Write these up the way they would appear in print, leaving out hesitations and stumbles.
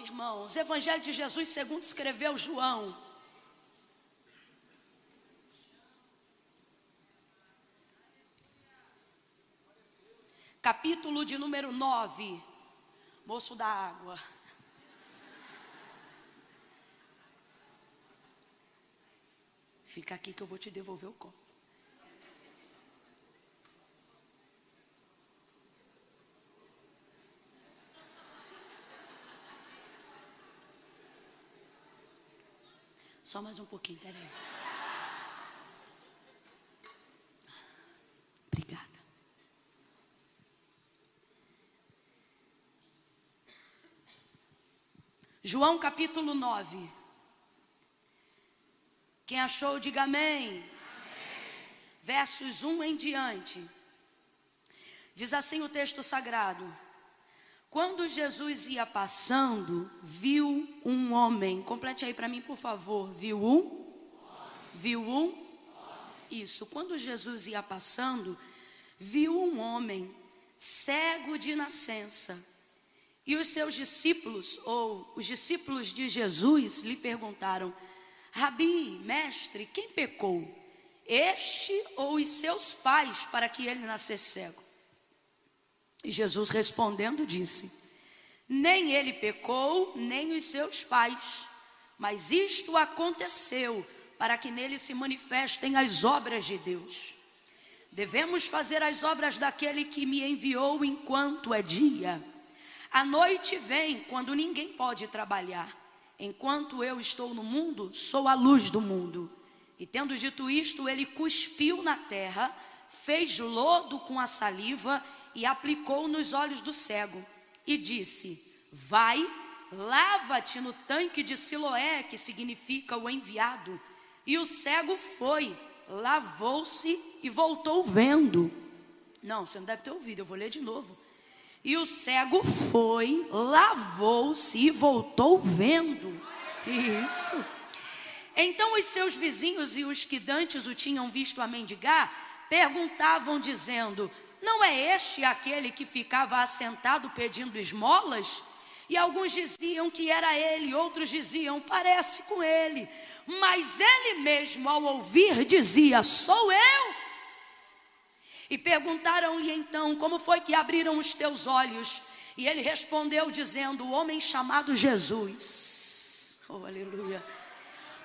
irmãos, Evangelho de Jesus segundo escreveu João. Capítulo de número 9. Moço da água. Fica aqui que eu vou te devolver o copo. Só mais um pouquinho, peraí. Obrigada. João capítulo 9. Quem achou, diga amém. Amém. Versos 1 em diante. Diz assim o texto sagrado: quando Jesus ia passando, viu um homem. Complete aí para mim, por favor. Viu um? Viu um? Isso. Quando Jesus ia passando, viu um homem cego de nascença. E os seus discípulos, ou os discípulos de Jesus, lhe perguntaram: Rabi, mestre, quem pecou? Este ou os seus pais, para que ele nascesse cego? E Jesus respondendo disse: nem ele pecou, nem os seus pais, mas isto aconteceu para que nele se manifestem as obras de Deus. Devemos fazer as obras daquele que me enviou enquanto é dia. A noite vem quando ninguém pode trabalhar. Enquanto eu estou no mundo, sou a luz do mundo. E tendo dito isto, ele cuspiu na terra, fez lodo com a saliva e aplicou nos olhos do cego. E disse: vai, lava-te no tanque de Siloé, que significa o enviado. E o cego foi, lavou-se e voltou vendo. Não, você não deve ter ouvido, eu vou ler de novo. E o cego foi, lavou-se e voltou vendo. Isso. Então os seus vizinhos e os que dantes o tinham visto a mendigar, perguntavam dizendo: não é este aquele que ficava assentado pedindo esmolas? E alguns diziam que era ele, outros diziam: parece com ele. Mas ele mesmo, ao ouvir, dizia: sou eu. E perguntaram-lhe então: como foi que abriram os teus olhos? E ele respondeu dizendo: o homem chamado Jesus. Oh, aleluia.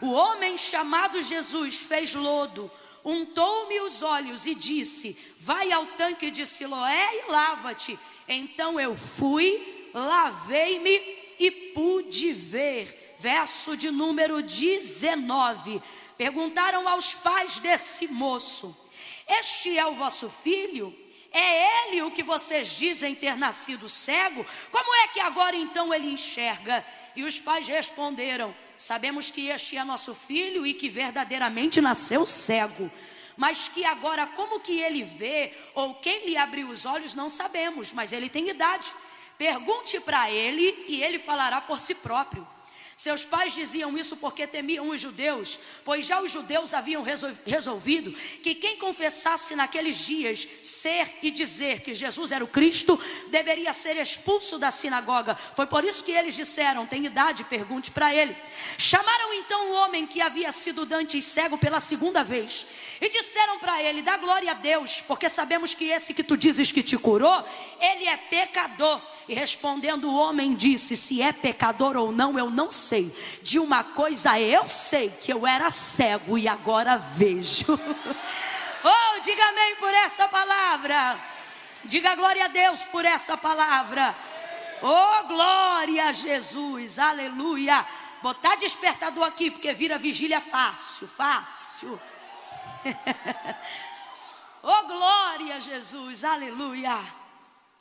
O homem chamado Jesus fez lodo, untou-me os olhos e disse: vai ao tanque de Siloé e lava-te. Então eu fui, lavei-me e pude ver. Verso de número 19. Perguntaram aos pais desse moço: este é o vosso filho? É ele o que vocês dizem ter nascido cego? Como é que agora então ele enxerga? E os pais responderam: sabemos que este é nosso filho e que verdadeiramente nasceu cego. Mas que agora como que ele vê, ou quem lhe abriu os olhos, não sabemos. Mas ele tem idade. Pergunte para ele e ele falará por si próprio. Seus pais diziam isso porque temiam os judeus, pois já os judeus haviam resolvido que quem confessasse naqueles dias ser e dizer que Jesus era o Cristo, deveria ser expulso da sinagoga. Foi por isso que eles disseram: tem idade, pergunte para ele. Chamaram então o homem que havia sido dantes cego pela segunda vez e disseram para ele: dá glória a Deus, porque sabemos que esse que tu dizes que te curou, ele é pecador. E respondendo o homem disse: se é pecador ou não, eu não sei. De uma coisa eu sei, que eu era cego e agora vejo. Oh, diga amém por essa palavra. Diga glória a Deus por essa palavra. Oh, glória a Jesus, aleluia. Botar despertador aqui, porque vira vigília fácil, fácil. Oh, glória a Jesus, aleluia,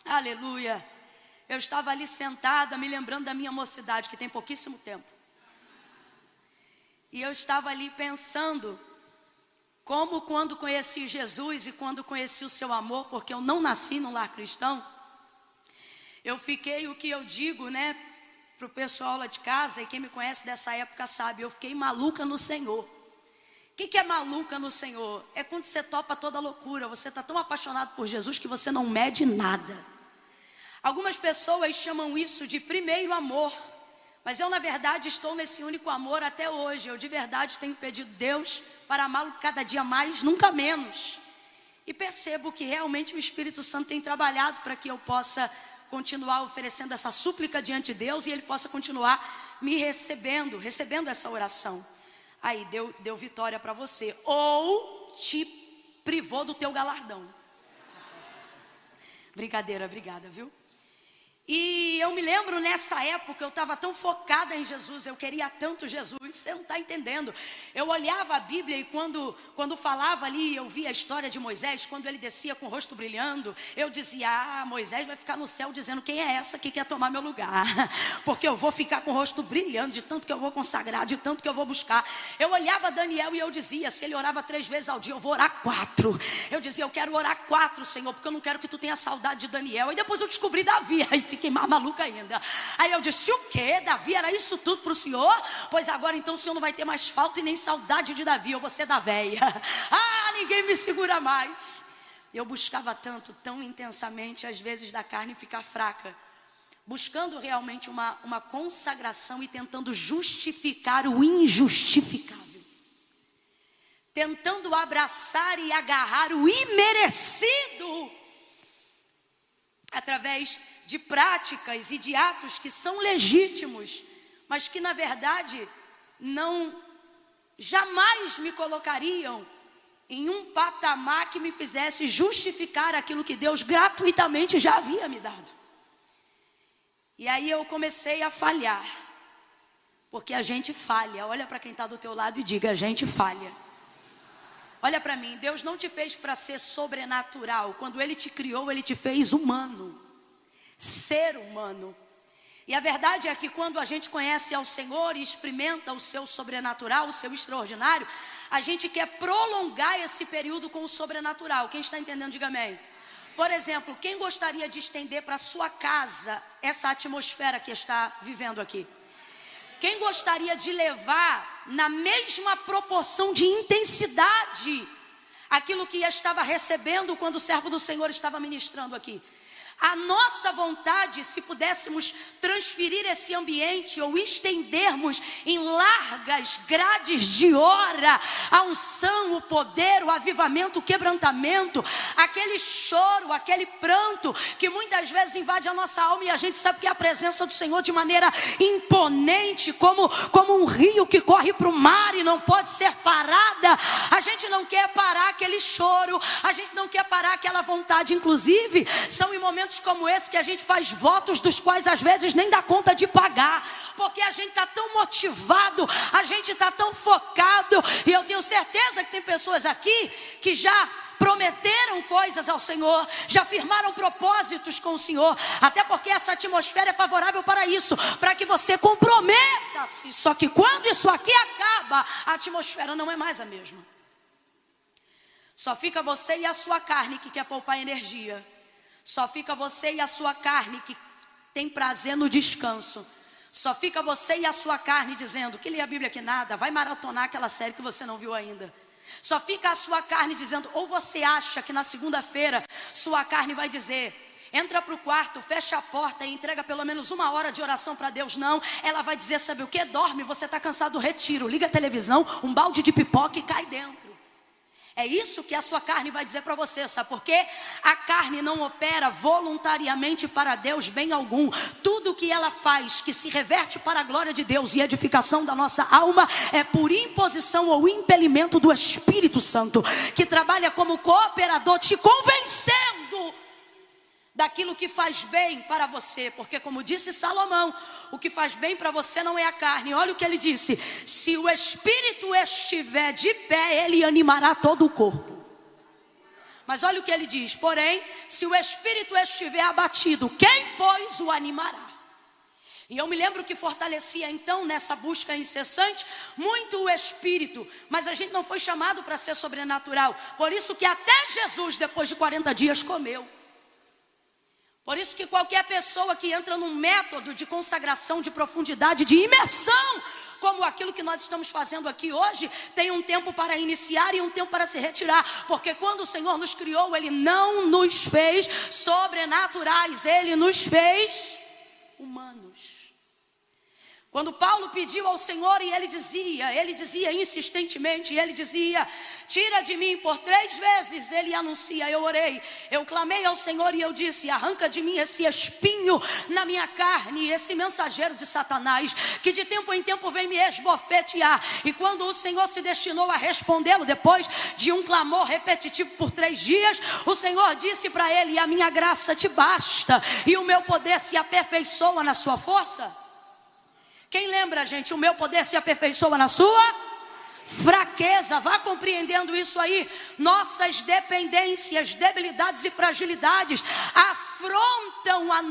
aleluia. Eu estava ali sentada, me lembrando da minha mocidade, que tem pouquíssimo tempo. E eu estava ali pensando, como quando conheci Jesus e quando conheci o seu amor, porque eu não nasci num lar cristão, eu fiquei, o que eu digo, né, para o pessoal lá de casa, e quem me conhece dessa época sabe, eu fiquei maluca no Senhor. O que é maluca no Senhor? É quando você topa toda loucura, você está tão apaixonado por Jesus que você não mede nada. Algumas pessoas chamam isso de primeiro amor, Mas eu, na verdade, estou nesse único amor até hoje. Eu, de verdade, tenho pedido a Deus para amá-lo cada dia mais, nunca menos. E percebo que realmente o Espírito Santo tem trabalhado para que eu possa continuar oferecendo essa súplica diante de Deus e Ele possa continuar me recebendo essa oração. Aí, deu vitória para você. Ou te privou do teu galardão. Brincadeira, obrigada, viu? E eu me lembro nessa época, eu estava tão focada em Jesus, eu queria tanto Jesus, você não está entendendo. Eu olhava a Bíblia e quando falava ali, eu via a história de Moisés, quando ele descia com o rosto brilhando, eu dizia, Moisés vai ficar no céu dizendo, quem é essa que quer tomar meu lugar? Porque eu vou ficar com o rosto brilhando, de tanto que eu vou consagrar, de tanto que eu vou buscar. Eu olhava Daniel e eu dizia, se ele orava 3 vezes ao dia, eu vou orar 4. Eu dizia, eu quero orar 4, Senhor, porque eu não quero que tu tenha saudade de Daniel. E depois eu descobri Davi, aí fiquei mais maluca ainda. Aí eu disse, o quê? Davi era isso tudo para o Senhor? Pois agora então o Senhor não vai ter mais falta e nem saudade de Davi, eu vou ser da véia. Ninguém me segura mais. Eu buscava tanto, tão intensamente, às vezes da carne ficar fraca, buscando realmente uma consagração e tentando justificar o injustificável, tentando abraçar e agarrar o imerecido através de práticas e de atos que são legítimos, mas que na verdade jamais me colocariam em um patamar que me fizesse justificar aquilo que Deus gratuitamente já havia me dado. E aí eu comecei a falhar, porque a gente falha. Olha para quem está do teu lado e diga, a gente falha. Olha para mim, Deus não te fez para ser sobrenatural. Quando Ele te criou, Ele te fez humano, ser humano. E a verdade é que quando a gente conhece ao Senhor e experimenta o seu sobrenatural, o seu extraordinário, a gente quer prolongar esse período com o sobrenatural. Quem está entendendo, diga amém. Por exemplo, quem gostaria de estender para a sua casa essa atmosfera que está vivendo aqui? Quem gostaria de levar na mesma proporção de intensidade aquilo que estava recebendo quando o servo do Senhor estava ministrando aqui? A nossa vontade, se pudéssemos transferir esse ambiente ou estendermos em largas grades de hora a unção, o poder, o avivamento, o quebrantamento, aquele choro, aquele pranto que muitas vezes invade a nossa alma e a gente sabe que é a presença do Senhor de maneira imponente, como um rio que corre para o mar e não pode ser parada. A gente não quer parar aquele choro, a gente não quer parar aquela vontade. Inclusive, são em momentos como esse que a gente faz votos dos quais às vezes nem dá conta de pagar, porque a gente está tão motivado, a gente está tão focado. E eu tenho certeza que tem pessoas aqui que já prometeram coisas ao Senhor, já firmaram propósitos com o Senhor, até porque essa atmosfera é favorável para isso, para que você comprometa-se. Só que quando isso aqui acaba, a atmosfera não é mais a mesma. Só fica você e a sua carne que quer poupar energia. Só fica você e a sua carne que tem prazer no descanso. Só fica você e a sua carne dizendo que lê a Bíblia que nada, vai maratonar aquela série que você não viu ainda. Só fica a sua carne dizendo, ou você acha que na segunda-feira sua carne vai dizer, entra para o quarto, fecha a porta e entrega pelo menos 1 hora de oração para Deus. Não, ela vai dizer, sabe o que? Dorme, você está cansado, retiro, liga a televisão, um balde de pipoca e cai dentro. É isso que a sua carne vai dizer para você, sabe por quê? A carne não opera voluntariamente para Deus bem algum. Tudo que ela faz, que se reverte para a glória de Deus e edificação da nossa alma, é por imposição ou impelimento do Espírito Santo, que trabalha como cooperador, te convencendo daquilo que faz bem para você. Porque como disse Salomão, o que faz bem para você não é a carne. Olha o que ele disse, se o Espírito estiver de pé, ele animará todo o corpo. Mas olha o que ele diz, porém, se o Espírito estiver abatido, quem pois o animará? E eu me lembro que fortalecia então nessa busca incessante muito o Espírito, mas a gente não foi chamado para ser sobrenatural. Por isso que até Jesus, depois de 40 dias, comeu. Por isso que qualquer pessoa que entra num método de consagração, de profundidade, de imersão, como aquilo que nós estamos fazendo aqui hoje, tem um tempo para iniciar e um tempo para se retirar. Porque quando o Senhor nos criou, Ele não nos fez sobrenaturais, Ele nos fez humanos. Quando Paulo pediu ao Senhor e ele dizia insistentemente, ele dizia: tira de mim, por 3 vezes ele anuncia, eu orei, eu clamei ao Senhor e eu disse: arranca de mim esse espinho na minha carne, esse mensageiro de Satanás, que de tempo em tempo vem me esbofetear. E quando o Senhor se destinou a respondê-lo, depois de um clamor repetitivo por 3 dias, o Senhor disse para ele: a minha graça te basta, e o meu poder se aperfeiçoa na sua força. Quem lembra, gente? O meu poder se aperfeiçoa na sua fraqueza. Vá compreendendo isso aí. Nossas dependências, debilidades e fragilidades afrontam a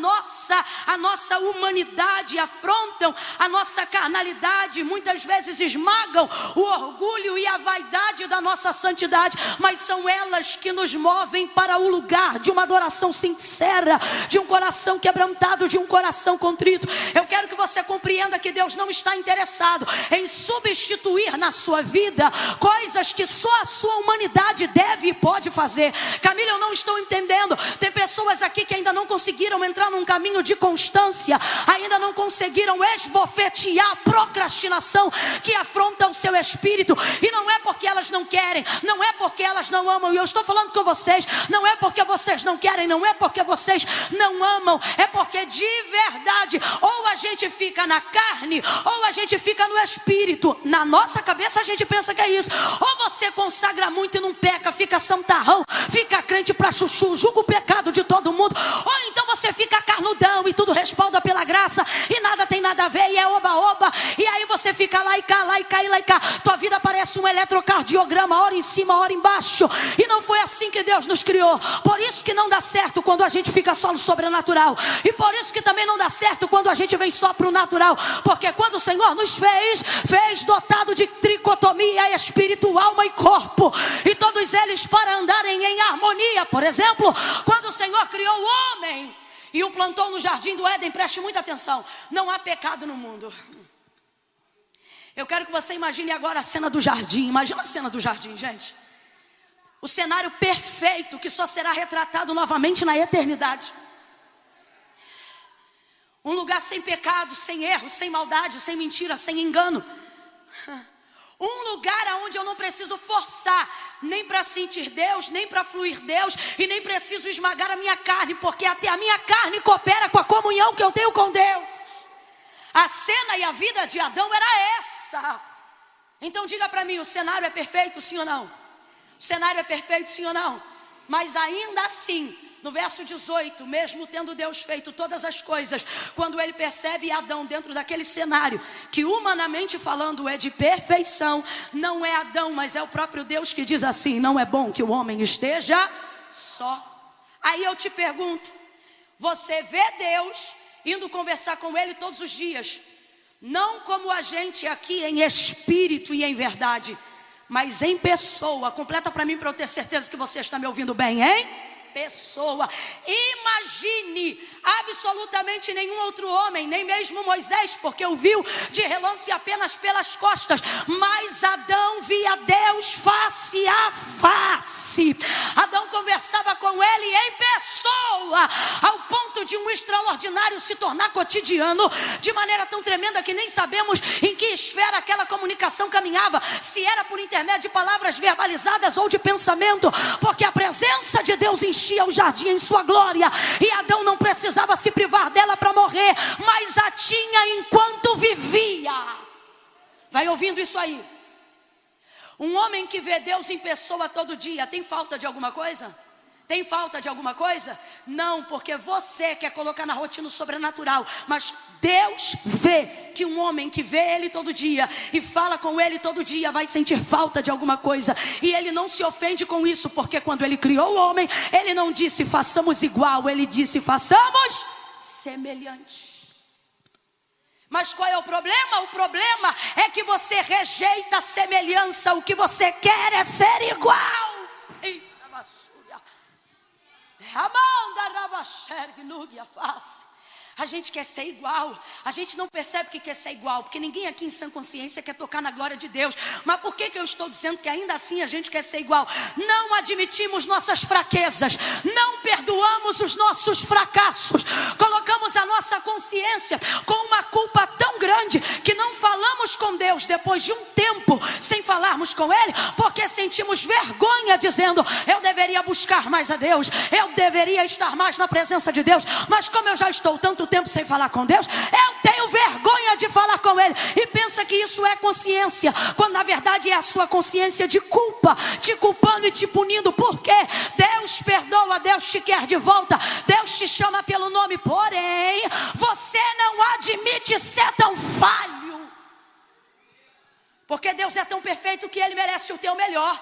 nossa humanidade, afrontam a nossa carnalidade, muitas vezes esmagam o orgulho e a vaidade da nossa santidade, mas são elas que nos movem para o lugar de uma adoração sincera, de um coração quebrantado, de um coração contrito. Eu quero que você compreenda que Deus não está interessado em substituir na sua vida coisas que só a sua humanidade deve e pode fazer. Camila, eu não estou entendendo. Tem pessoas aqui que ainda não conseguiram entrar num caminho de constância, ainda não conseguiram esbofetear a procrastinação que afronta o seu espírito. E não é porque elas não querem, não é porque elas não amam. E eu estou falando com vocês, não é porque vocês não querem, não é porque vocês não amam, é porque de verdade, ou a gente fica na carne, ou a gente fica no espírito. Na nossa cabeça a gente pensa que é isso. Ou você consagra muito e não peca, fica santarrão, fica crente pra chuchu, julga o pecado de todo mundo. Ou então você fica carnudão e tudo respalda pela graça e nada tem nada a ver e é oba-oba. E aí você fica lá e cá, lá e cá e lá e cá. Tua vida parece um eletrocardiograma, hora em cima, hora embaixo. E não foi assim que Deus nos criou. Por isso que não dá certo quando a gente fica só no sobrenatural. E por isso que também não dá certo quando a gente vem só pro natural. Porque quando o Senhor nos fez dotado de tricotomia, espírito, alma e corpo. E todos eles para andarem em harmonia. Por exemplo, quando o Senhor criou o homem e o plantou no jardim do Éden, preste muita atenção, não há pecado no mundo. Eu quero que você imagine agora a cena do jardim. Imagina a cena do jardim, gente. O cenário perfeito que só será retratado novamente na eternidade. Um lugar sem pecado, sem erro, sem maldade, sem mentira, sem engano. Um lugar onde eu não preciso forçar, nem para sentir Deus, nem para fluir Deus, e nem preciso esmagar a minha carne, porque até a minha carne coopera com a comunhão que eu tenho com Deus. A cena e a vida de Adão era essa. Então diga para mim, o cenário é perfeito, sim ou não? O cenário é perfeito, sim ou não? Mas ainda assim, no verso 18, mesmo tendo Deus feito todas as coisas, quando ele percebe Adão dentro daquele cenário, que humanamente falando é de perfeição, não é Adão, mas é o próprio Deus que diz assim: não é bom que o homem esteja só. Aí eu te pergunto, você vê Deus indo conversar com ele todos os dias, não como a gente aqui em espírito e em verdade, mas em pessoa. Completa para mim, para eu ter certeza que você está me ouvindo bem, hein? Pessoa. Imagine absolutamente nenhum outro homem, nem mesmo Moisés, porque o viu de relance apenas pelas costas, mas Adão via Deus face a face. Adão conversava com ele em pessoa, ao ponto de um extraordinário se tornar cotidiano, de maneira tão tremenda que nem sabemos em que esfera aquela comunicação caminhava, se era por intermédio de palavras verbalizadas ou de pensamento, porque a presença de Deus enchia o jardim em sua glória, e Adão não precisava se privar dela para morrer, mas a tinha enquanto vivia. Vai ouvindo isso aí? Um homem que vê Deus em pessoa todo dia, tem falta de alguma coisa? Tem falta de alguma coisa? Não, porque você quer colocar na rotina sobrenatural, mas Deus vê que um homem que vê Ele todo dia e fala com Ele todo dia vai sentir falta de alguma coisa, e Ele não se ofende com isso, porque quando Ele criou o homem, Ele não disse façamos igual, Ele disse façamos semelhante. Mas qual é o problema? O problema é que você rejeita a semelhança, o que você quer é ser igual. A gente quer ser igual. A gente não percebe que quer ser igual, porque ninguém aqui em sã consciência quer tocar na glória de Deus. Mas por que eu estou dizendo que ainda assim a gente quer ser igual? Não admitimos nossas fraquezas, não perdoamos os nossos fracassos, colocamos a nossa consciência com uma culpa tão grande grande que não falamos com Deus depois de um tempo sem falarmos com Ele, porque sentimos vergonha dizendo: eu deveria buscar mais a Deus, eu deveria estar mais na presença de Deus, mas como eu já estou tanto tempo sem falar com Deus, eu tenho vergonha de falar com Ele. E pensa que isso é consciência, quando na verdade é a sua consciência de culpa, te culpando e te punindo. Porque Deus perdoa, Deus te quer de volta, Deus te chama pelo nome, porém você não admite ser tão falho, porque Deus é tão perfeito que Ele merece o teu melhor.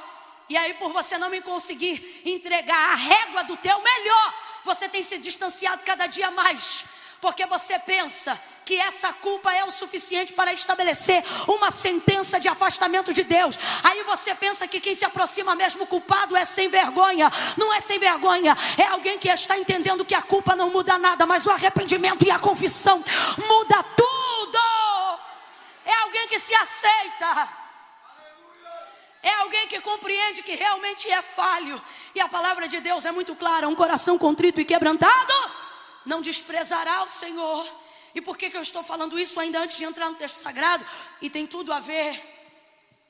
E aí, por você não me conseguir entregar a régua do teu melhor, você tem se distanciado cada dia mais, porque você pensa que essa culpa é o suficiente para estabelecer uma sentença de afastamento de Deus. Aí você pensa que quem se aproxima mesmo culpado é sem vergonha. Não é sem vergonha, é alguém que está entendendo que a culpa não muda nada, mas o arrependimento e a confissão muda tudo. É alguém que se aceita, é alguém que compreende que realmente é falho. E a palavra de Deus é muito clara: um coração contrito e quebrantado não desprezará o Senhor. E por que eu estou falando isso ainda antes de entrar no texto sagrado? E tem tudo a ver,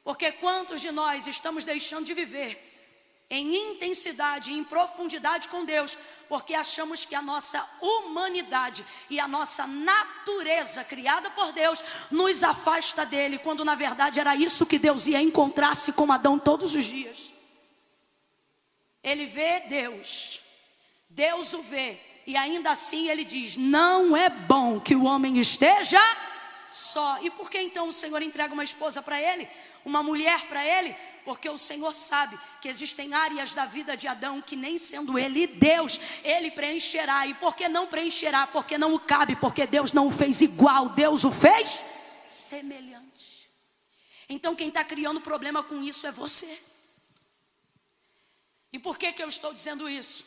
porque quantos de nós estamos deixando de viver em intensidade, em profundidade com Deus, porque achamos que a nossa humanidade e a nossa natureza criada por Deus nos afasta dele, quando na verdade era isso que Deus ia encontrar-se com Adão todos os dias. Ele vê Deus, Deus o vê, e ainda assim ele diz: não é bom que o homem esteja só. E por que então o Senhor entrega uma esposa para ele, uma mulher para ele? Porque o Senhor sabe que existem áreas da vida de Adão que, nem sendo ele Deus, ele preencherá. E por que não preencherá? Porque não o cabe, porque Deus não o fez igual, Deus o fez semelhante. Então quem está criando problema com isso é você. E por que eu estou dizendo isso?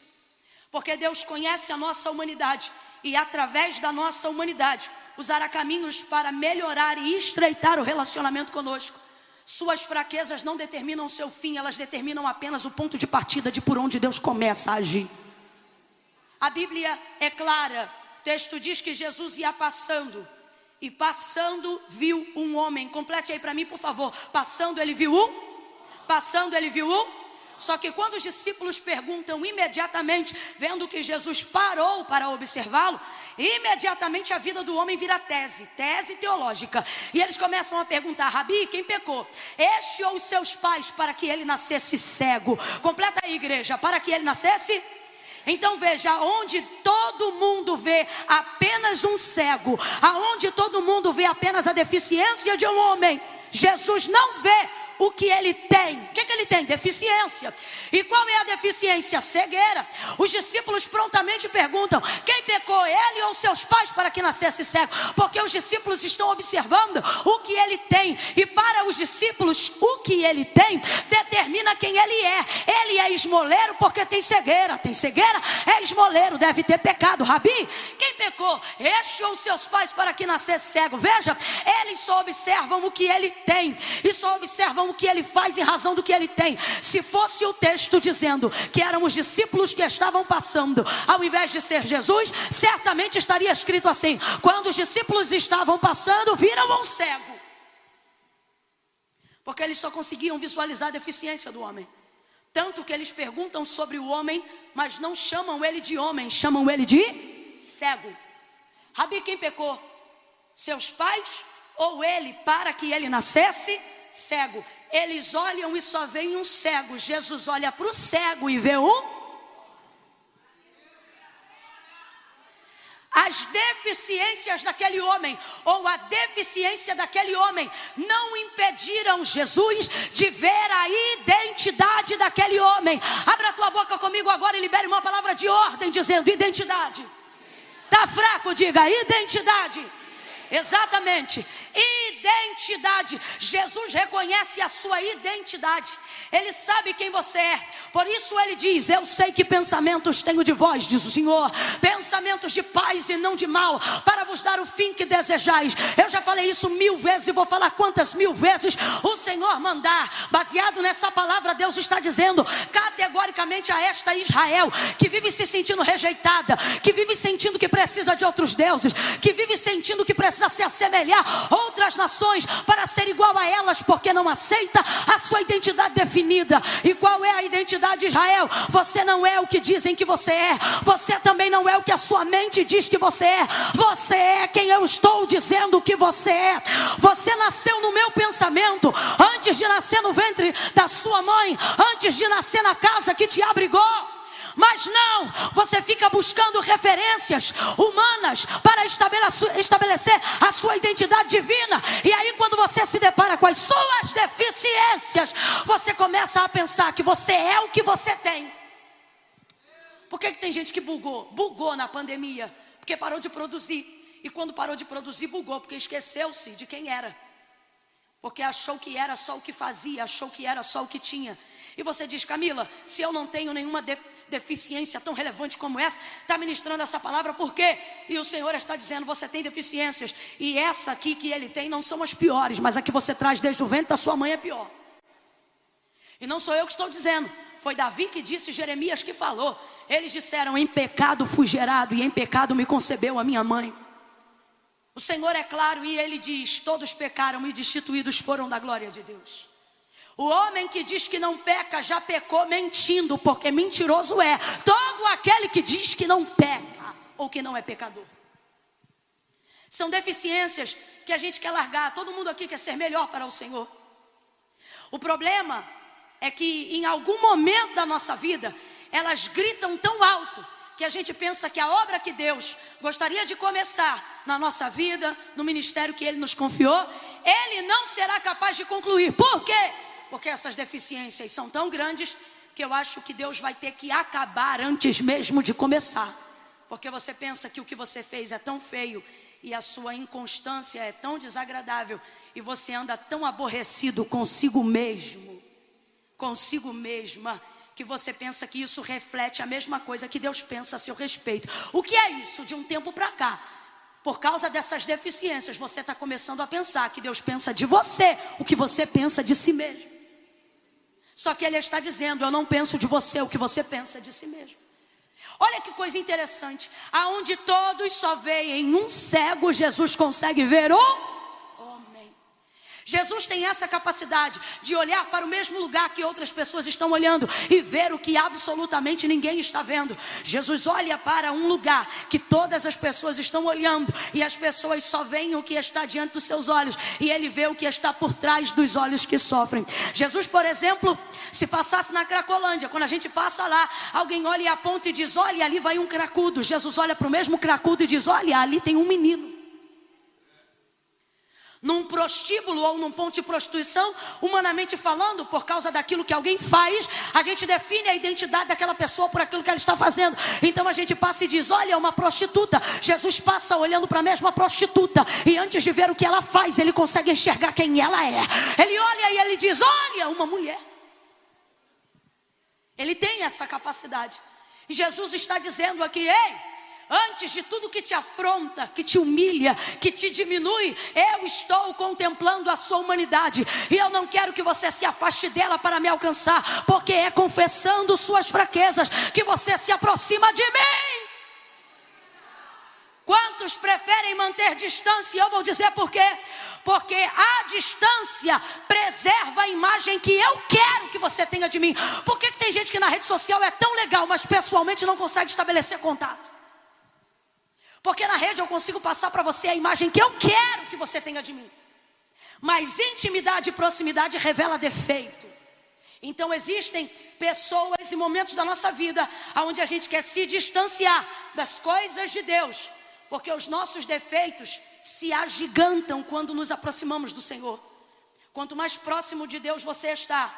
Porque Deus conhece a nossa humanidade, e através da nossa humanidade usará caminhos para melhorar e estreitar o relacionamento conosco. Suas fraquezas não determinam seu fim, elas determinam apenas o ponto de partida de por onde Deus começa a agir. A Bíblia é clara, o texto diz que Jesus ia passando, e passando viu um homem. Complete aí para mim, por favor. Passando ele viu um. Só que quando os discípulos perguntam imediatamente, vendo que Jesus parou para observá-lo, imediatamente a vida do homem vira tese teológica. E eles começam a perguntar: Rabi, quem pecou? Este ou os seus pais, para que ele nascesse cego? Completa aí, igreja, para que ele nascesse? Então veja, onde todo mundo vê apenas um cego, aonde todo mundo vê apenas a deficiência de um homem, Jesus não vê o que ele tem. O que ele tem? Deficiência. E qual é a deficiência? Cegueira. Os discípulos prontamente perguntam: quem pecou, ele ou seus pais, para que nascesse cego? Porque os discípulos estão observando o que ele tem, e para os discípulos o que ele tem determina quem ele é. Ele é esmoleiro porque tem cegueira. Tem cegueira? É esmoleiro, deve ter pecado. Rabi, quem pecou? Este ou seus pais, para que nascesse cego? Veja, eles só observam o que ele tem, e só observam o que ele faz em razão do que ele tem. Se fosse o texto dizendo que eram os discípulos que estavam passando, ao invés de ser Jesus, certamente estaria escrito assim: quando os discípulos estavam passando, viram um cego. Porque eles só conseguiam visualizar a deficiência do homem. Tanto que eles perguntam sobre o homem, mas não chamam ele de homem, chamam ele de cego. Rabi, quem pecou? Seus pais ou ele, para que ele nascesse cego? Eles olham e só veem um cego. Jesus olha para o cego e vê um. As deficiências daquele homem, ou a deficiência daquele homem, não impediram Jesus de ver a identidade daquele homem. Abra a tua boca comigo agora e libere uma palavra de ordem dizendo: identidade. Está fraco? Diga identidade. Exatamente, identidade. Jesus reconhece a sua identidade. Ele sabe quem você é. Por isso ele diz: eu sei que pensamentos tenho de vós, diz o Senhor, pensamentos de paz e não de mal, para vos dar o fim que desejais. Eu já falei isso 1000 vezes e vou falar quantas 1000 vezes o Senhor mandar. Baseado nessa palavra, Deus está dizendo categoricamente a esta Israel, que vive se sentindo rejeitada, que vive sentindo que precisa de outros deuses, que vive sentindo que precisa se assemelhar a outras nações para ser igual a elas, porque não aceita a sua identidade definida. E qual é a identidade de Israel? Você não é o que dizem que você é. Você também não é o que a sua mente diz que você é. Você é quem eu estou dizendo que você é. Você nasceu no meu pensamento antes de nascer no ventre da sua mãe, antes de nascer na casa que te abrigou. Mas não, você fica buscando referências humanas para estabelecer a sua identidade divina. E aí quando você se depara com as suas deficiências, você começa a pensar que você é o que você tem. Por que tem gente que bugou na pandemia? Porque parou de produzir. E quando parou de produzir, bugou, porque esqueceu-se de quem era. Porque achou que era só o que fazia, achou que era só o que tinha. E você diz: Camila, se eu não tenho nenhuma deficiência tão relevante como essa, está ministrando essa palavra por quê? E o Senhor está dizendo: você tem deficiências, e essa aqui que ele tem não são as piores, mas a que você traz desde o ventre da sua mãe é pior. E não sou eu que estou dizendo, foi Davi que disse, Jeremias que falou. Eles disseram: em pecado fui gerado, e em pecado me concebeu a minha mãe. O Senhor é claro e ele diz: todos pecaram e destituídos foram da glória de Deus. O homem que diz que não peca já pecou mentindo, porque mentiroso é todo aquele que diz que não peca ou que não é pecador. São deficiências que a gente quer largar. Todo mundo aqui quer ser melhor para o Senhor. O problema é que em algum momento da nossa vida elas gritam tão alto que a gente pensa que a obra que Deus gostaria de começar na nossa vida, no ministério que Ele nos confiou, Ele não será capaz de concluir. Por quê? Porque essas deficiências são tão grandes que eu acho que Deus vai ter que acabar antes mesmo de começar. Porque você pensa que o que você fez é tão feio e a sua inconstância é tão desagradável e você anda tão aborrecido consigo mesmo, consigo mesma, que você pensa que isso reflete a mesma coisa que Deus pensa a seu respeito. O que é isso? De um tempo para cá, por causa dessas deficiências, você está começando a pensar que Deus pensa de você o que você pensa de si mesmo. Só que Ele está dizendo: eu não penso de você o que você pensa de si mesmo. Olha que coisa interessante. Aonde todos só veem um cego, Jesus consegue ver o homem. Jesus tem essa capacidade de olhar para o mesmo lugar que outras pessoas estão olhando e ver o que absolutamente ninguém está vendo. Jesus olha para um lugar que todas as pessoas estão olhando e as pessoas só veem o que está diante dos seus olhos, e Ele vê o que está por trás dos olhos que sofrem. Jesus, por exemplo, se passasse na Cracolândia, quando a gente passa lá, alguém olha e aponta e diz: olha, ali vai um cracudo. Jesus olha para o mesmo cracudo e diz: olha, ali tem um menino. Num prostíbulo ou num ponto de prostituição, humanamente falando, por causa daquilo que alguém faz, a gente define a identidade daquela pessoa por aquilo que ela está fazendo. Então a gente passa e diz: olha, é uma prostituta. Jesus passa olhando para a mesma prostituta, e antes de ver o que ela faz, ele consegue enxergar quem ela é. Ele olha e ele diz: olha, uma mulher. Ele tem essa capacidade. E Jesus está dizendo aqui: ei, antes de tudo que te afronta, que te humilha, que te diminui, eu estou contemplando a sua humanidade. E eu não quero que você se afaste dela para me alcançar, porque é confessando suas fraquezas que você se aproxima de mim. Quantos preferem manter distância? Eu vou dizer por quê. Porque a distância preserva a imagem que eu quero que você tenha de mim. Por que tem gente que na rede social é tão legal, mas pessoalmente não consegue estabelecer contato? Porque na rede eu consigo passar para você a imagem que eu quero que você tenha de mim. Mas intimidade e proximidade revela defeito. Então existem pessoas e momentos da nossa vida onde a gente quer se distanciar das coisas de Deus, porque os nossos defeitos se agigantam quando nos aproximamos do Senhor. Quanto mais próximo de Deus você está,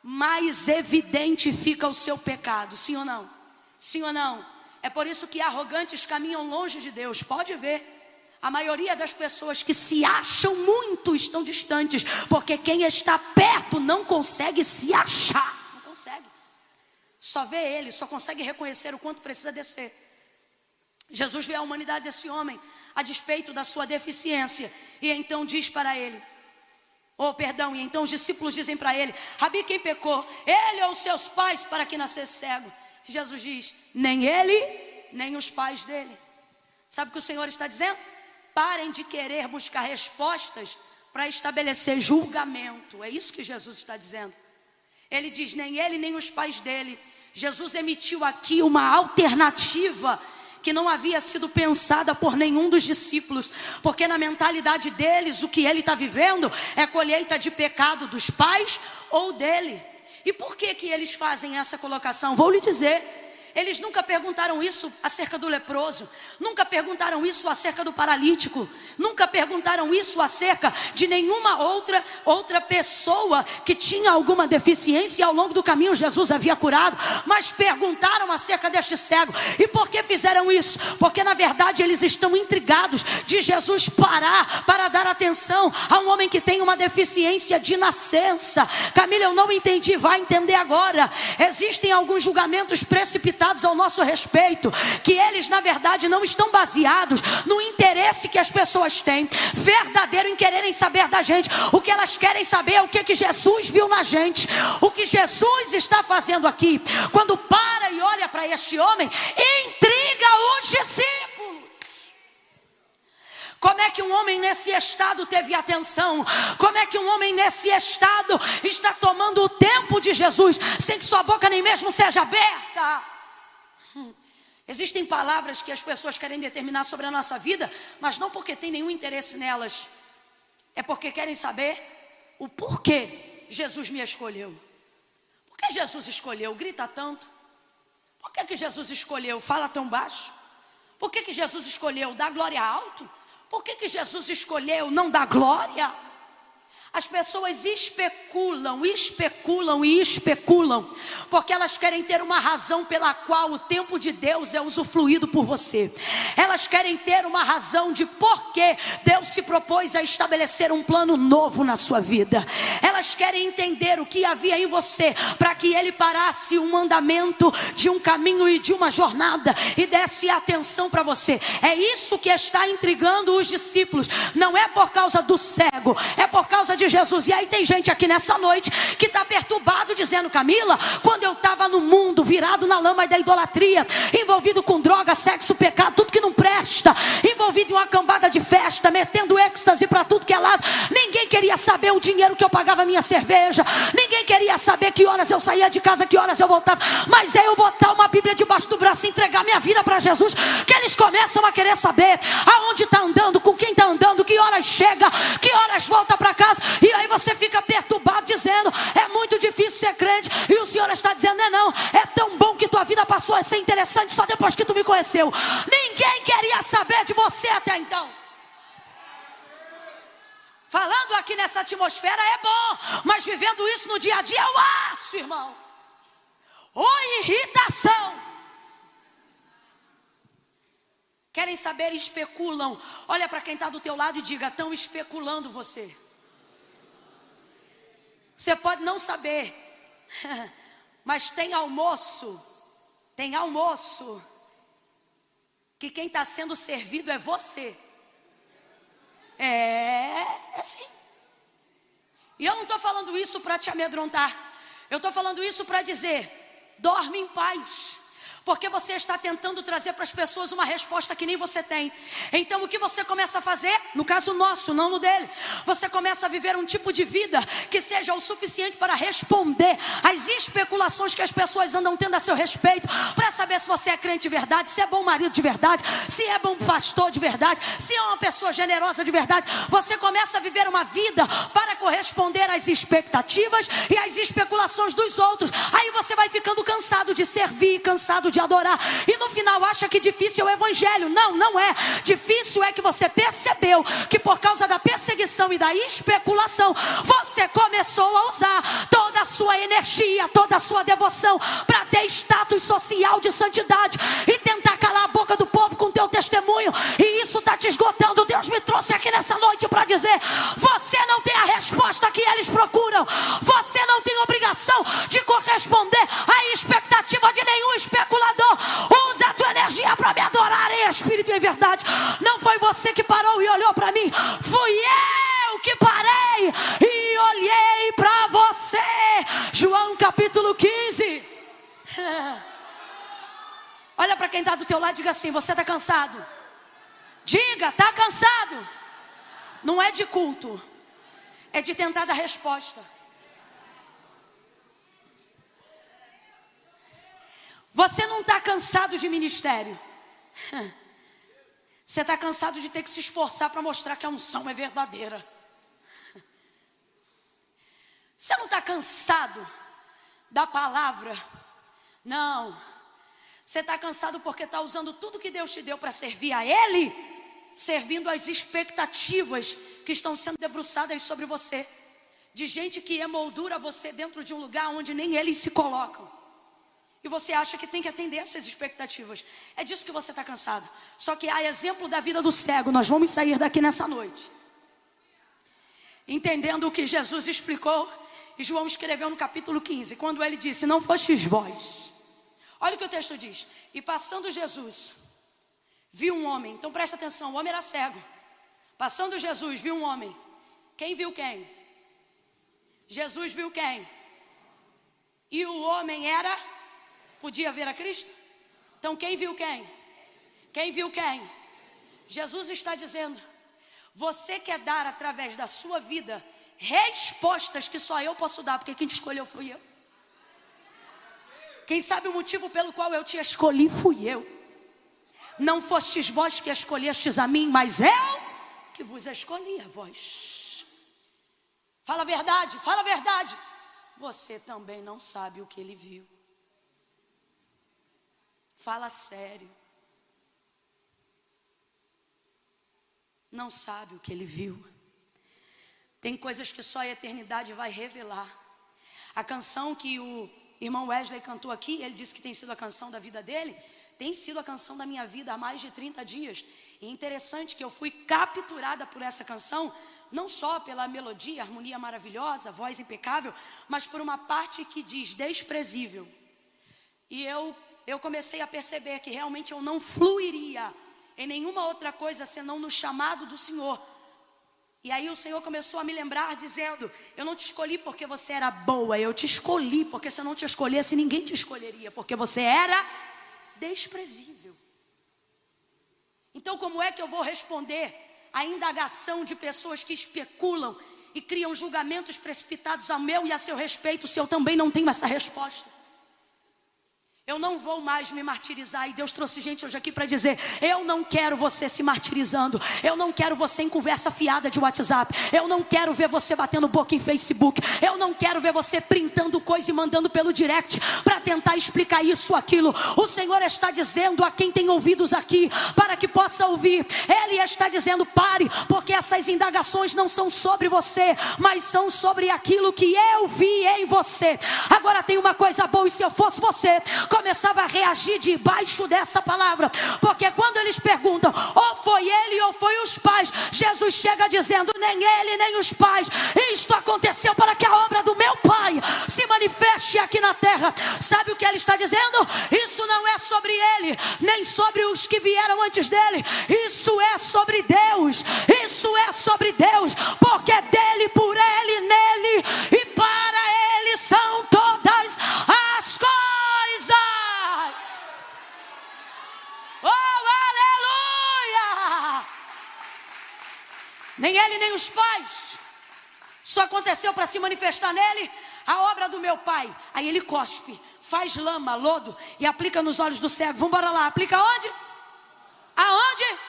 mais evidente fica o seu pecado. Sim ou não? Sim ou não? É por isso que arrogantes caminham longe de Deus. Pode ver. A maioria das pessoas que se acham muito estão distantes, porque quem está perto não consegue se achar. Não consegue. Só vê ele, só consegue reconhecer o quanto precisa descer. Jesus vê a humanidade desse homem, a despeito da sua deficiência, e então diz para ele, e então os discípulos dizem para ele: Rabi, quem pecou? Ele ou seus pais para que nascesse cego? Jesus diz: nem ele, nem os pais dele. Sabe o que o Senhor está dizendo? Parem de querer buscar respostas para estabelecer julgamento. É isso que Jesus está dizendo. Ele diz: nem ele, nem os pais dele. Jesus emitiu aqui uma alternativa que não havia sido pensada por nenhum dos discípulos, porque na mentalidade deles, o que ele está vivendo é colheita de pecado dos pais ou dele. E por que eles fazem essa colocação? Vou lhe dizer. Eles nunca perguntaram isso acerca do leproso, nunca perguntaram isso acerca do paralítico, nunca perguntaram isso acerca de nenhuma outra pessoa que tinha alguma deficiência e ao longo do caminho Jesus havia curado, mas perguntaram acerca deste cego. E por que fizeram isso? Porque na verdade eles estão intrigados de Jesus parar para dar atenção a um homem que tem uma deficiência de nascença. Camila, eu não entendi, vai entender agora. Existem alguns julgamentos precipitados ao nosso respeito, que eles na verdade não estão baseados no interesse que as pessoas têm, verdadeiro em quererem saber da gente. O que elas querem saber é o que Jesus viu na gente, o que Jesus está fazendo aqui. Quando para e olha para este homem, intriga os discípulos. Como é que um homem nesse estado teve atenção? Como é que um homem nesse estado está tomando o tempo de Jesus, sem que sua boca nem mesmo seja aberta? Existem palavras que as pessoas querem determinar sobre a nossa vida, mas não porque tem nenhum interesse nelas, é porque querem saber o porquê Jesus me escolheu. Por que Jesus escolheu? Grita tanto. Por que Jesus escolheu? Fala tão baixo. Por que Jesus escolheu? Dá glória alto. Por que Jesus escolheu? Não dá glória. As pessoas especulam, porque elas querem ter uma razão pela qual o tempo de Deus é usufruído por você. Elas querem ter uma razão de por que Deus se propôs a estabelecer um plano novo na sua vida. Elas querem entender o que havia em você, para que Ele parasse um andamento de um caminho e de uma jornada, e desse atenção para você. É isso que está intrigando os discípulos. Não é por causa do cego, é por causa de Jesus. E aí tem gente aqui nessa noite que está perturbado, dizendo: Camila, quando eu estava no mundo, virado na lama da idolatria, envolvido com droga, sexo, pecado, tudo que não presta, envolvido em uma cambada de festa, metendo êxtase para tudo que é lado, ninguém queria saber o dinheiro que eu pagava a minha cerveja, ninguém queria saber que horas eu saía de casa, que horas eu voltava. Mas é eu botar uma Bíblia debaixo do braço e entregar minha vida para Jesus, que eles começam a querer saber aonde está andando, com quem está andando, que horas chega, que horas volta para casa. E aí você fica perturbado, dizendo: é muito difícil ser crente. E o Senhor está dizendo: não, é tão bom que tua vida passou a ser interessante só depois que tu me conheceu. Ninguém queria saber de você até então. Falando aqui nessa atmosfera é bom, mas vivendo isso no dia a dia é o aço, irmão. Ou irritação. Querem saber e especulam. Olha para quem está do teu lado e diga: estão especulando você. Você pode não saber, mas tem almoço, que quem está sendo servido é você. É assim. E eu não estou falando isso para te amedrontar, eu estou falando isso para dizer: dorme em paz. Porque você está tentando trazer para as pessoas uma resposta que nem você tem. Então o que você começa a fazer? No caso nosso, não no dele. Você começa a viver um tipo de vida que seja o suficiente para responder às especulações que as pessoas andam tendo a seu respeito, para saber se você é crente de verdade, se é bom marido de verdade, se é bom pastor de verdade, se é uma pessoa generosa de verdade. Você começa a viver uma vida para corresponder às expectativas e às especulações dos outros. Aí você vai ficando cansado de servir, cansado de adorar, e no final acha que difícil é o evangelho. Não, não é. Difícil é que você percebeu que por causa da percepção perseguição e da especulação, você começou a usar toda a sua energia, toda a sua devoção para ter status social de santidade e tentar calar a boca do povo com teu testemunho, e isso está te esgotando. Deus me trouxe aqui nessa noite para dizer: você não tem a resposta que eles procuram, você não tem obrigação de corresponder à expectativa de nenhum especulador. Usa a tua energia para me adorar em espírito e em verdade. Não foi você que parou e olhou para mim, fui eu que parei e olhei para você. João capítulo 15. Olha para quem está do teu lado e diga assim: você está cansado? Diga, está cansado? Não é de culto, é de tentar dar resposta. Você não está cansado de ministério. Você está cansado de ter que se esforçar para mostrar que a unção é verdadeira. Você não está cansado da palavra. Não. Você está cansado porque está usando tudo que Deus te deu para servir a Ele, servindo às expectativas que estão sendo debruçadas sobre você, de gente que emoldura você dentro de um lugar onde nem eles se colocam. E você acha que tem que atender essas expectativas. É disso que você está cansado. Só que, a exemplo da vida do cego, nós vamos sair daqui nessa noite entendendo o que Jesus explicou. E João escreveu no capítulo 15, quando ele disse: não fostes vós. Olha o que o texto diz: e passando Jesus, viu um homem. Então presta atenção, o homem era cego. Passando Jesus, viu um homem. Quem viu quem? Jesus viu quem? E o homem era... podia ver a Cristo? Então quem viu quem? Quem viu quem? Jesus está dizendo: você quer dar através da sua vida respostas que só eu posso dar, porque quem te escolheu fui eu. Quem sabe o motivo pelo qual eu te escolhi fui eu. Não fostes vós que escolhestes a mim, mas eu que vos escolhi a vós. Fala a verdade, fala a verdade. Você também não sabe o que ele viu. Fala sério. Não sabe o que ele viu. Tem coisas que só a eternidade vai revelar. A canção que o irmão Wesley cantou aqui, ele disse que tem sido a canção da vida dele, tem sido a canção da minha vida há mais de 30 dias. E interessante que eu fui capturada por essa canção, não só pela melodia, harmonia maravilhosa, voz impecável, mas por uma parte que diz desprezível. E eu comecei a perceber que realmente eu não fluiria em nenhuma outra coisa senão no chamado do Senhor. E aí o Senhor começou a me lembrar dizendo: eu não te escolhi porque você era boa, eu te escolhi porque se eu não te escolhesse ninguém te escolheria, porque você era desprezível. Então como é que eu vou responder à indagação de pessoas que especulam e criam julgamentos precipitados a meu e a seu respeito, se eu também não tenho essa resposta? Eu não vou mais me martirizar. E Deus trouxe gente hoje aqui para dizer: eu não quero você se martirizando. Eu não quero você em conversa fiada de WhatsApp. Eu não quero ver você batendo boca em Facebook. Eu não quero ver você printando coisa e mandando pelo direct para tentar explicar isso ou aquilo. O Senhor está dizendo a quem tem ouvidos aqui, para que possa ouvir. Ele está dizendo: pare, porque essas indagações não são sobre você, mas são sobre aquilo que eu vi em você. Agora tem uma coisa boa, e se eu fosse você, começava a reagir debaixo dessa palavra, porque quando eles perguntam, ou foi ele ou foi os pais, Jesus chega dizendo: nem ele nem os pais, isto aconteceu para que a obra do meu Pai se manifeste aqui na terra. Sabe o que ele está dizendo? Isso não é sobre ele, nem sobre os que vieram antes dele, isso é sobre Deus, isso é sobre Deus, porque dele, por ele, nele e para ele são todas as coisas. Oh, aleluia! Nem ele nem os pais, só aconteceu para se manifestar nele a obra do meu Pai. Aí ele cospe, faz lama, lodo e aplica nos olhos do cego. Vamos embora lá, aplica onde? Aonde?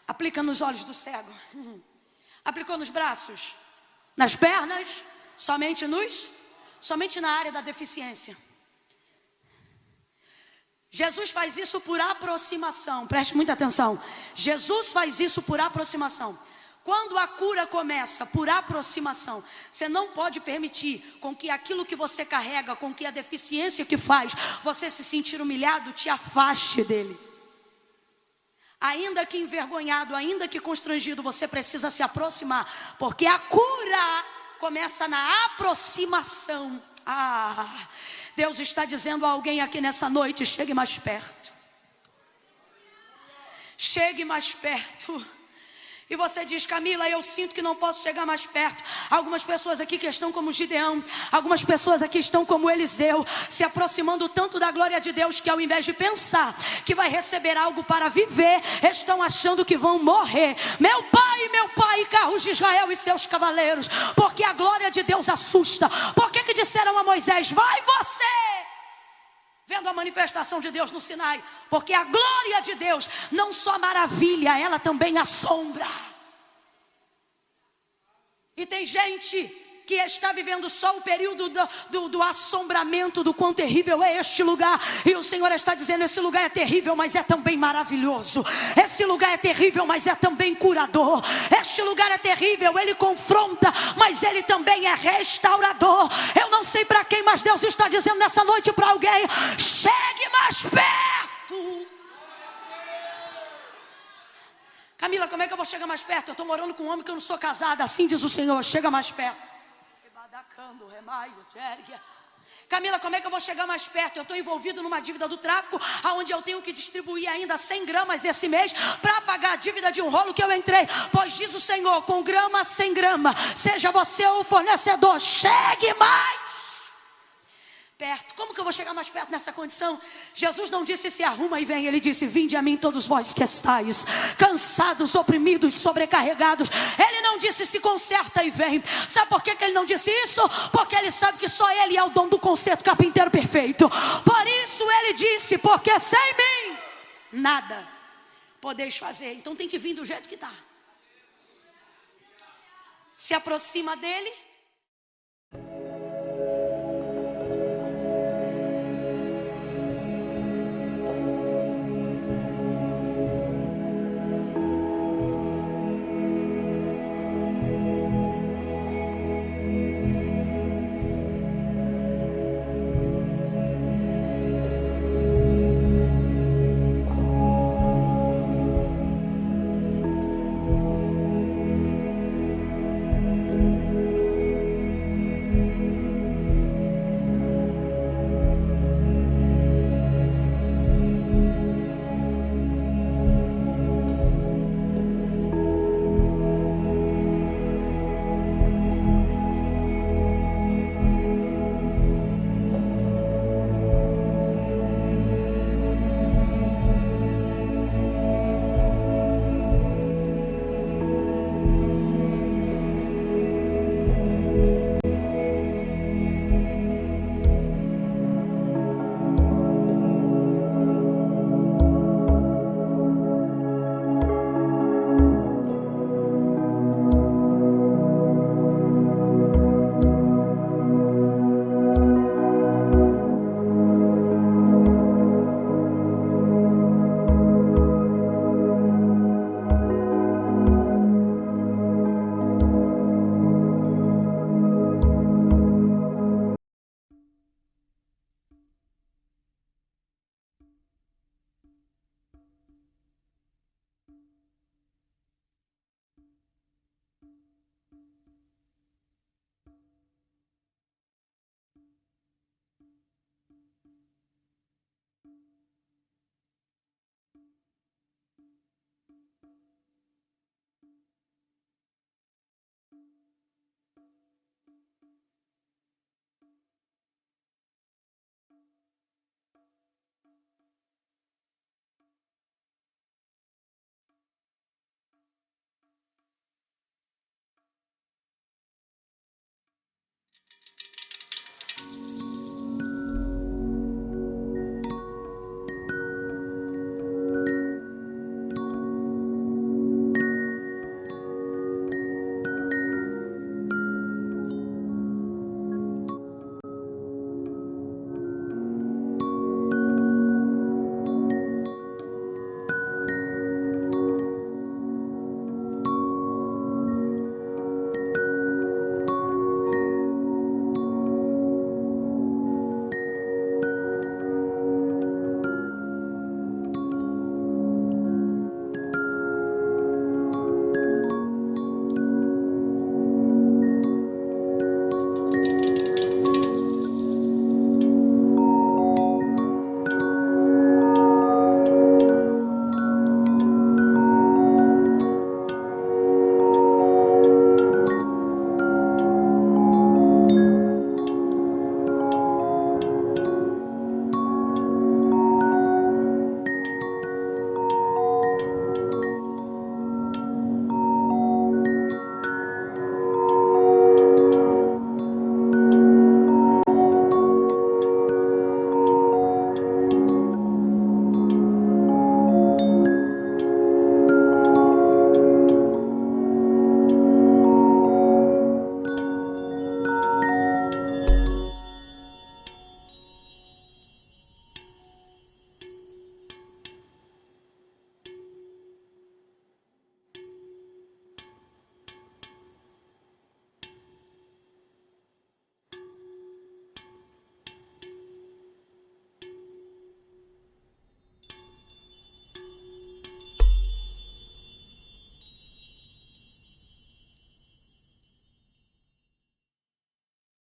Aplica nos olhos do cego. Aplicou nos braços, nas pernas, somente na área da deficiência. Jesus faz isso por aproximação. Preste muita atenção. Jesus faz isso por aproximação. Quando a cura começa por aproximação, você não pode permitir com que aquilo que você carrega, com que a deficiência que faz você se sentir humilhado, te afaste dele. Ainda que envergonhado, ainda que constrangido, você precisa se aproximar, porque a cura começa na aproximação. Deus está dizendo a alguém aqui nessa noite: chegue mais perto. Chegue mais perto. E você diz: Camila, eu sinto que não posso chegar mais perto. Algumas pessoas aqui que estão como Gideão, algumas pessoas aqui estão como Eliseu, se aproximando tanto da glória de Deus, que ao invés de pensar que vai receber algo para viver, estão achando que vão morrer. Meu pai, carros de Israel e seus cavaleiros, porque a glória de Deus assusta. Por que disseram a Moisés: vai você? Vendo a manifestação de Deus no Sinai, porque a glória de Deus não só maravilha, ela também assombra. E tem gente que está vivendo só o período do assombramento, do quão terrível é este lugar. E o Senhor está dizendo: esse lugar é terrível, mas é também maravilhoso. Esse lugar é terrível, mas é também curador. Este lugar é terrível, ele confronta, mas ele também é restaurador. Eu não sei para quem, mas Deus está dizendo nessa noite para alguém: chegue mais perto. Camila, como é que eu vou chegar mais perto? Eu estou morando com um homem que eu não sou casada. Assim diz o Senhor: chega mais perto. Camila, como é que eu vou chegar mais perto? Eu estou envolvido numa dívida do tráfico, onde eu tenho que distribuir ainda 100 gramas esse mês para pagar a dívida de um rolo que eu entrei. Pois diz o Senhor: com grama, 100 gramas, seja você o fornecedor, chegue mais perto. Como que eu vou chegar mais perto nessa condição? Jesus não disse: se arruma e vem. Ele disse: vinde a mim todos vós que estáis cansados, oprimidos, sobrecarregados. Ele não disse: se conserta e vem. Sabe por que ele não disse isso? Porque ele sabe que só ele é o dono do conserto, carpinteiro perfeito. Por isso ele disse: porque sem mim nada podeis fazer. Então tem que vir do jeito que está. Se aproxima dele.